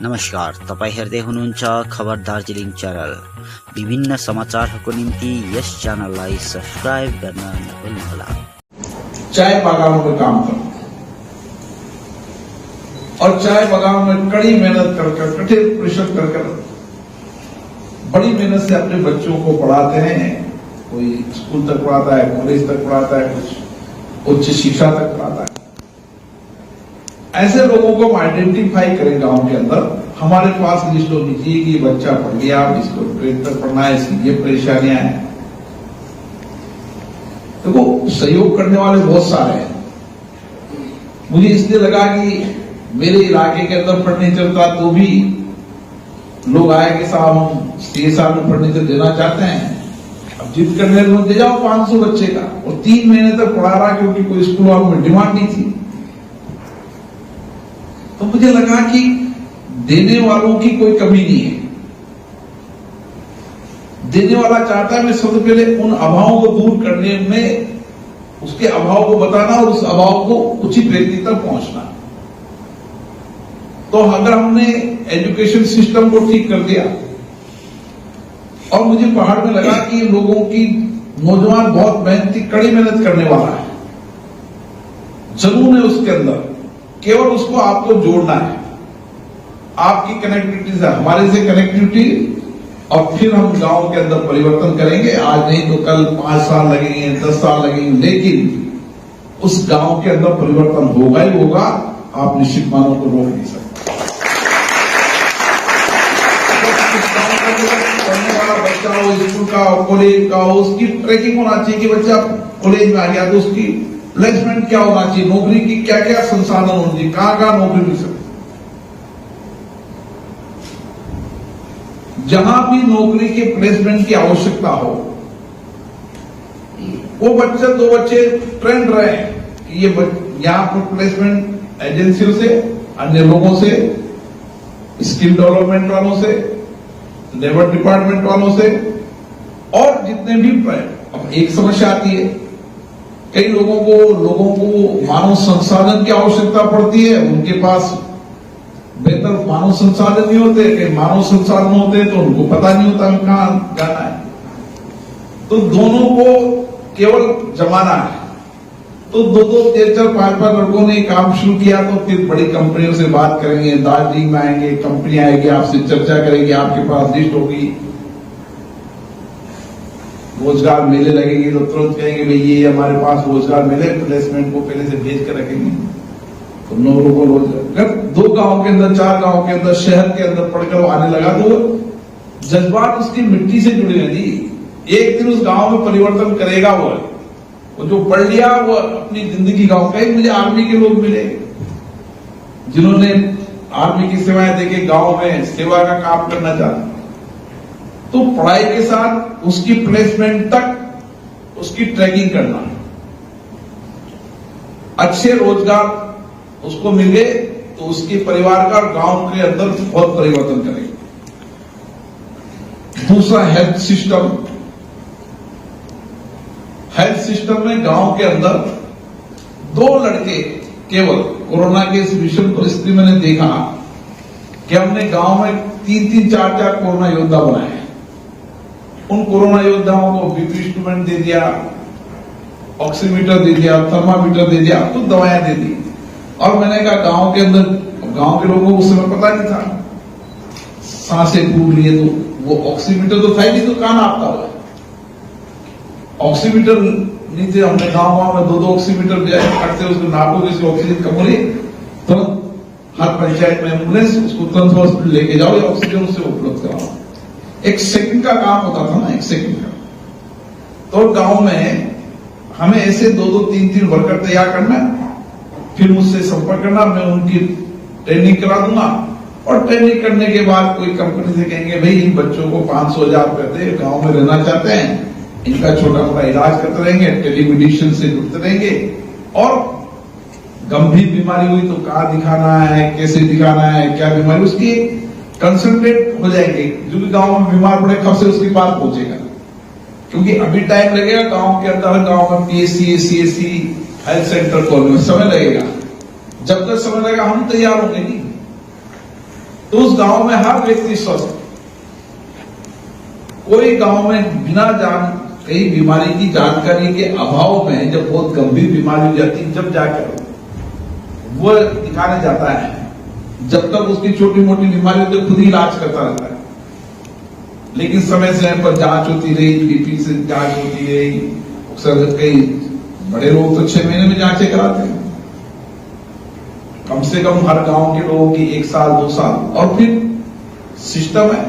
नमस्कार, तपाईं हेर्दै हुनुहुन्छ खबर दार्जिलिङ च्यानल। विभिन्न समाचारहरूको निम्ति यस च्यानललाई सब्स्क्राइब गर्न नभुल्नुहोला। चाय बागानों में काम करना और चाय बागानों में कड़ी मेहनत कर कठिन परिश्रम कर बड़ी मेहनत से अपने बच्चों को पढ़ाते हैं। कोई स्कूल तक पढ़ाता है, कॉलेज तक पढ़ाता है, कुछ उच्च शिक्षा तक पढ़ाता है। ऐसे लोगों को हम आइडेंटिफाई करें गांव के अंदर, हमारे पास लिस्ट होनी चाहिए कि बच्चा पढ़ गया, इसको ट्रेड तक पढ़ना है, इसकी ये परेशानियां हैं। देखो, सहयोग करने वाले बहुत सारे हैं। मुझे इसलिए लगा कि मेरे इलाके के अंदर फर्नीचर था तो भी लोग आए कि साहब हम 6 साल में फर्नीचर देना चाहते हैं। अब जिद करने दे जाओ 500 बच्चे का, और 3 महीने तक पढ़ा रहा क्योंकि कोई स्कूल वालों में डिमांड नहीं थी। तो मुझे लगा कि देने वालों की कोई कमी नहीं है। देने वाला चाहता है मैं सबसे पहले उन अभावों को दूर करने में, उसके अभाव को बताना और उस अभाव को उचित व्यक्ति तक पहुंचना। तो अगर हमने एजुकेशन सिस्टम को ठीक कर दिया, और मुझे पहाड़ में लगा कि लोगों की नौजवान बहुत मेहनती, कड़ी मेहनत करने वाला है, जुनून है उसके अंदर, केवल उसको आपको जोड़ना है। आपकी कनेक्टिविटी से, हमारे से कनेक्टिविटी, और फिर हम गांव के अंदर परिवर्तन करेंगे। आज नहीं तो कल 5 साल लगेंगे, 10 साल लगेंगे, लेकिन उस गांव के अंदर परिवर्तन होगा ही होगा। आप निश्चित मानो को रोक नहीं सकते। पढ़ने वाला बच्चा हो, स्कूल का हो, कॉलेज का हो, उसकी ट्रैकिंग होना चाहिए कि बच्चा कॉलेज में आ गया तो उसकी प्लेसमेंट क्या होना चाहिए, नौकरी की क्या क्या संसाधन होने चाहिए, कहां कहां नौकरी मिल सकती। जहां भी नौकरी के प्लेसमेंट की आवश्यकता हो, वो बच्चे 2 बच्चे ट्रेंड रहे कि ये यहां पर प्लेसमेंट एजेंसियों से, अन्य लोगों से, स्किल डेवलपमेंट वालों से, लेबर डिपार्टमेंट वालों से, और जितने भी। अब एक समस्या आती है, कई लोगों को मानव संसाधन की आवश्यकता पड़ती है, उनके पास बेहतर मानव संसाधन नहीं होते। कई मानव संसाधन होते हैं तो उनको पता नहीं होता कहां जाना है। तो दोनों को केवल जमाना है। तो 2-2, 4-4, 5-5 लड़कों ने काम शुरू किया। तो फिर बड़ी कंपनियों से बात करेंगे, दार्जिलिंग में आएंगे, कंपनी आएगी, आपसे चर्चा करेंगे, आपके पास लिस्ट होगी, रोजगार मेले लगेंगे तो तुरंत कहेंगे भाई ये हमारे पास रोजगार मेले, प्लेसमेंट को पहले से भेज कर रखेंगे। तो लोगों को रोजगार 2 गांव के अंदर, 4 गांव के अंदर, शहर के अंदर पढ़कर आने लगा तो जज्बात उसकी मिट्टी से जुड़े हैं जी। एक दिन उस गांव में परिवर्तन करेगा वो जो पढ़ लिया वो अपनी जिंदगी गांव का। मुझे आर्मी के लोग मिले जिन्होंने आर्मी की सेवाएं देके गांव में सेवा का काम करना चाहते। तो पढ़ाई के साथ उसकी प्लेसमेंट तक उसकी ट्रैकिंग करना, अच्छे रोजगार उसको मिले तो उसके परिवार का और गांव के अंदर बहुत परिवर्तन करेगा। दूसरा, हेल्थ सिस्टम। हेल्थ सिस्टम में गांव के अंदर 2 लड़के केवल कोरोना के इस विषम परिस्थिति में मैंने देखा कि हमने गांव में 3-3, 4-4 कोरोना योद्धा बनाए। उन कोरोना योद्धाओं को बीपी इंस्ट्रूमेंट दे दिया, ऑक्सीमीटर दे दिया, थर्मामीटर दे दिया, कुछ दवाएं दे दी। और मैंने कहा गांव के अंदर, गांव के लोगों को उस समय पता नहीं था, सांसें फूल लिए तो वो ऑक्सीमीटर तो था ही नहीं, तो कहां नापता हुआ ऑक्सीमीटर नहीं थे। हमने गांव में 2-2 ऑक्सीमीटर दिया करते, उसको नापो जैसे ऑक्सीजन कम हो रही तो हर पंचायत में एम्बुलेंस, उसको तुरंत हॉस्पिटल लेके जाओ या ऑक्सीजन उससे उपलब्ध कराओ। 1 सेकंड का काम होता था ना, 1 सेकंड का। तो गांव में हमें ऐसे 2-2, 3-3 वर्कर तैयार करना, फिर मुझसे संपर्क करना, मैं उनकी ट्रेनिंग करा दूंगा। और ट्रेनिंग करने के बाद कोई कंपनी से कहेंगे भाई इन बच्चों को 500,000 रुपए दे, गांव में रहना चाहते हैं, इनका छोटा मोटा इलाज करते रहेंगे, टेलीमेडिसिन से जुड़ते रहेंगे, और गंभीर बीमारी हुई तो कहां दिखाना है, कैसे दिखाना है, क्या बीमारी, उसकी कंसंट्रेट हो जाएंगे। जो भी गांव में बीमार पड़े कब से उसकी बात पहुंचेगा, क्योंकि अभी टाइम लगेगा गांव के अंदर, गांव में पीएससी, सीएससी, हेल्थ सेंटर खोलने में समय लगेगा। जब तक समय लगेगा हम तैयार होंगे नहीं। तो उस गांव में हर व्यक्ति स्वस्थ है। कोई गांव में बिना कई बीमारी की जानकारी के अभाव में जब बहुत गंभीर बीमारी हो जाती है, जब जाकर वो दिखाने जाता है, जब तक उसकी छोटी मोटी बीमारी होती है खुद ही इलाज करता रहता है। लेकिन समय समय पर जांच होती रही, बीपी से जांच होती रही, अक्सर कई बड़े लोग तो 6 महीने में जांचें कराते हैं। कम से कम हर गांव के लोगों की 1 साल 2 साल। और फिर सिस्टम है,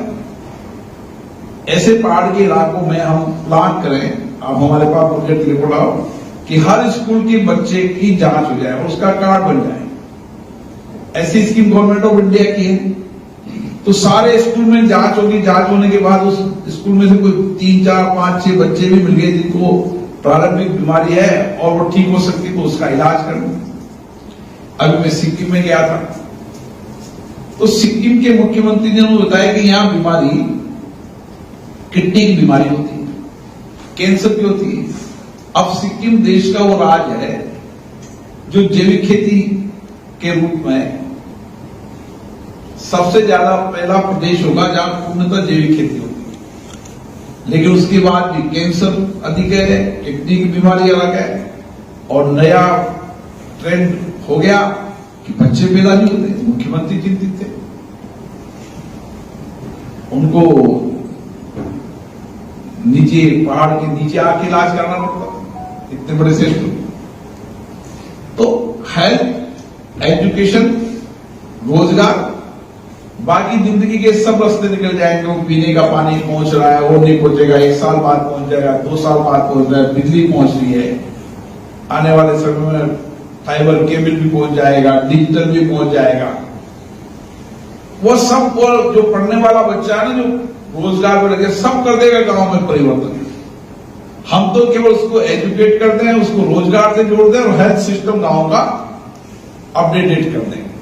ऐसे पहाड़ के इलाकों में हम प्लान करें, आप हमारे पास प्रोजेक्ट रिपोर्ट आओ कि हर स्कूल के बच्चे की जांच हो जाए और उसका कार्ड बन जाए। ऐसी स्कीम गवर्नमेंट ऑफ इंडिया की है। तो सारे स्कूल में जांच होगी, जांच होने के बाद उस स्कूल में से कोई 3, 4, 5, 6 बच्चे भी मिल गए जिनको प्रारंभिक बीमारी है और वो ठीक हो सकती, तो उसका इलाज करना। अभी मैं सिक्किम में गया था, तो सिक्किम के मुख्यमंत्री ने उन्होंने बताया कि यहां बीमारी किडनी की बीमारी होती है, कैंसर की होती है। अब सिक्किम देश का वो राज्य है जो जैविक खेती के रूप में सबसे ज्यादा पहला प्रदेश होगा जहां पूर्णतः जैविक खेती होती है। लेकिन उसके बाद भी कैंसर अधिक है, किडनी की बीमारी अलग है, और नया ट्रेंड हो गया कि बच्चे पैदा नहीं होते। मुख्यमंत्री चिंतित थे, उनको नीचे पहाड़ के नीचे आके इलाज करना पड़ता, इतने बड़े सेंटर। तो हेल्थ, एजुकेशन, रोजगार, बाकी जिंदगी के सब रास्ते निकल जाएंगे। वो पीने का पानी पहुंच रहा है, वो नहीं पहुंचेगा, 1 साल बाद पहुंच जाएगा, 2 साल बाद पहुंच रहा है, बिजली पहुंच रही है, आने वाले समय में फाइबर केबल भी पहुंच जाएगा, डिजिटल भी पहुंच जाएगा। वो सब जो पढ़ने वाला बच्चा है ना, जो रोजगार में लगे, सब कर देगा गांव में परिवर्तन। हम तो केवल उसको एजुकेट करते हैं, उसको रोजगार से जोड़ते हैं और हेल्थ सिस्टम गांव का अपडेटेड कर देंगे।